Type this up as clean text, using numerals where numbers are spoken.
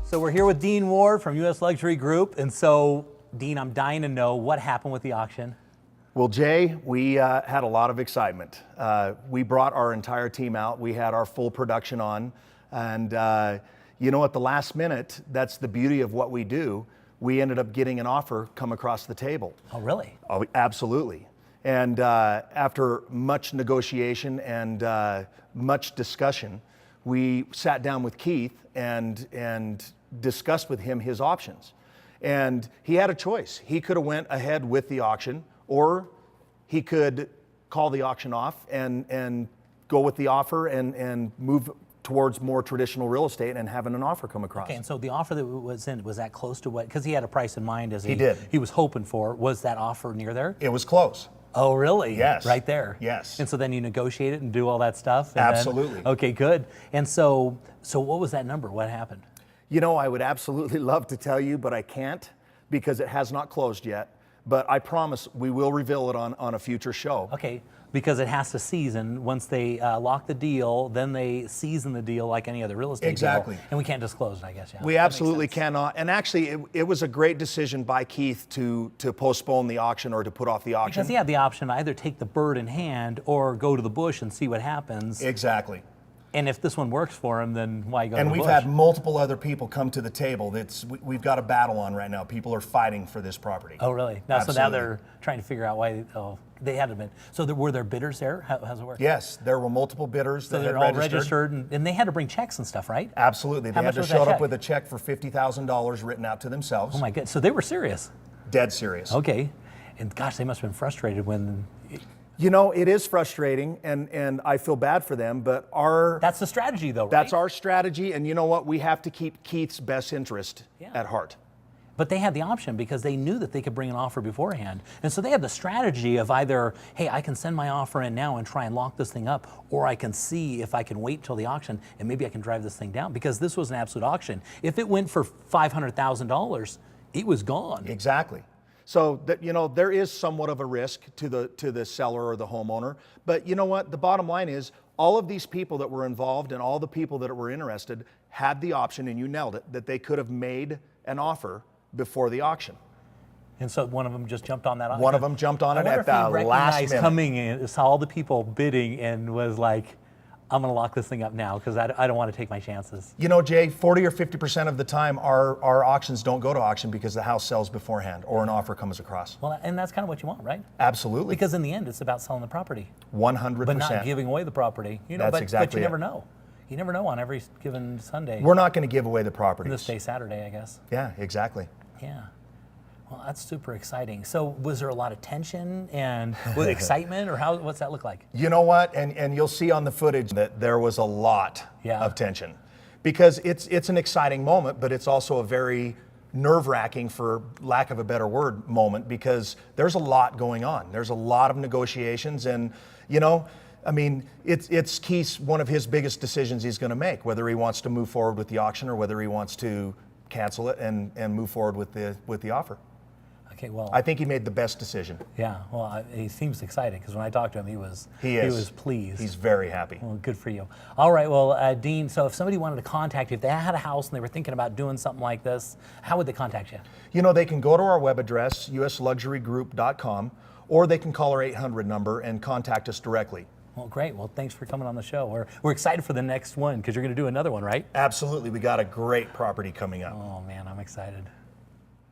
So we're here with Dean Ward from U.S. Luxury Group. And so, Dean, I'm dying to know what happened with the auction. Well, Jay, we had a lot of excitement. We brought our entire team out. We had our full production on. And you know, at the last minute, that's the beauty of what we do. We ended up getting an offer come across the table. Oh, really? Oh, absolutely. And after much negotiation and much discussion, we sat down with Keith and discussed with him his options. And he had a choice. He could have went ahead with the auction, or he could call the auction off and go with the offer and move towards more traditional real estate and having an offer come across. Okay, and so the offer that was in, was that close to what, because he had a price in mind as He did. He was hoping for. Was that offer near there? It was close. Oh, really? Yes. Right there? Yes. And so then you negotiate it and do all that stuff? And Absolutely. Okay, good. And so what was that number? What happened? You know, I would absolutely love to tell you, but I can't because it has not closed yet. But I promise we will reveal it on a future show. Okay, because it has to season. Once they lock the deal, then they season the deal like any other real estate Exactly. deal. And we can't disclose it, I guess. Yeah. We absolutely cannot. And actually, it was a great decision by Keith to postpone the auction or to put off the auction. Because he had the option to either take the bird in hand or go to the bush and see what happens. Exactly. And if this one works for him, then why go to the And bush? we've had multiple other people come to the table. We've got a battle on right now. People are fighting for this property. Oh, really? Now, so Absolutely. now they're trying to figure out why they had to bid. So were there bidders there? How's it work? Yes, there were multiple bidders So that they're had all registered and they had to bring checks and stuff, right? Absolutely. How They much had to was show that up check? with a check for $50,000 written out to themselves. Oh my God, so they were serious. Dead serious. Okay, and gosh, they must have been frustrated when... You know, it is frustrating, and I feel bad for them, but That's the strategy though, right? that's our strategy, and you know what? We have to keep Keith's best interest at heart. But they had the option because they knew that they could bring an offer beforehand. And so they had the strategy of either, hey, I can send my offer in now and try and lock this thing up, or I can see if I can wait till the auction and maybe I can drive this thing down, because this was an absolute auction. If it went for $500,000, it was gone. Exactly. So that, you know, there is somewhat of a risk to the seller or the homeowner, but you know what? The bottom line is all of these people that were involved and all the people that were interested had the option, and you nailed it, that they could have made an offer before the auction. And so one of them just jumped on that offer. One of them jumped on it at the last recognized minute. coming in, saw all the people bidding and was like, I'm going to lock this thing up now because I don't want to take my chances. You know, Jay, 40 or 50% of the time, our auctions don't go to auction because the house sells beforehand or an offer comes across. Well, and that's kind of what you want, right? Absolutely. Because in the end, it's about selling the property, 100%. but not giving away the property. You know, That's but exactly you it. never know. You never know on every given Sunday. We're not going to give away the properties. This day, Saturday, I guess. Yeah, exactly. Yeah. Well, that's super exciting. So was there a lot of tension and with excitement, or what's that look like? You know what? And you'll see on the footage that there was a lot Yeah. of tension because it's an exciting moment, but it's also a very nerve-wracking, for lack of a better word, moment because there's a lot going on. There's a lot of negotiations, and you know, I mean, it's Keith's one of his biggest decisions he's going to make, whether he wants to move forward with the auction or whether he wants to cancel it and move forward with the offer. Okay, well, I think he made the best decision. yeah. Well, he seems excited because when I talked to him, he was pleased. He's very happy. Well, good for you. All right, well, Dean, so if somebody wanted to contact you, if they had a house and they were thinking about doing something like this, how would they contact you? You know, they can go to our web address, usluxurygroup.com, or they can call our 800 number and contact us directly. Well, great. Well, thanks for coming on the show. We're excited for the next one because you're going to do another one, right? Absolutely. We got a great property coming up. Oh, man, I'm excited.